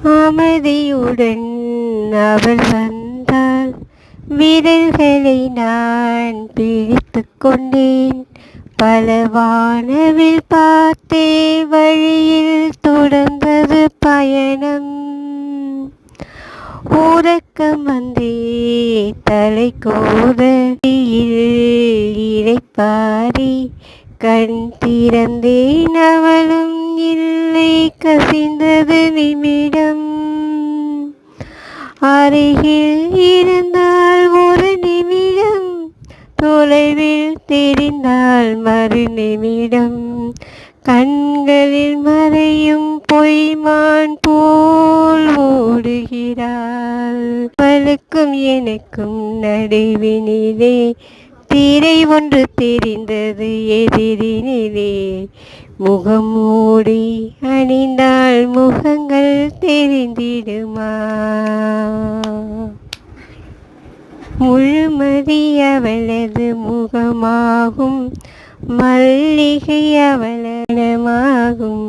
அமைதியுடன் அவள் வந்தாள். விரல்களை நான் பிடித்து கொண்டேன். பல வானவில் பார்த்தே வழியில் தொடர்ந்தது பயணம். உறக்கம் வந்தே தலை கோதையில் இறைப்பாரி கண் திறந்தேன். அவளும் இல்லை, கசிந்தது நிமிடம். அருகில் இருந்தால் ஒரு நிமிடம், தொலைவில் தெரிந்தால் மறு நிமிடம். கண்களில் மறையும் பொய்மான் போல் ஓடுகிறாள். அவளுக்கும் எனக்கும் நடுவினிலே திரை ஒன்று தெரிந்தது எதிரினிலே. முகம் மூடி அணிந்தால் முகங்கள் தெரிந்திடுமா? முழுமதி அவளது முகமாகும், மல்லிகை அவளனமாகும்.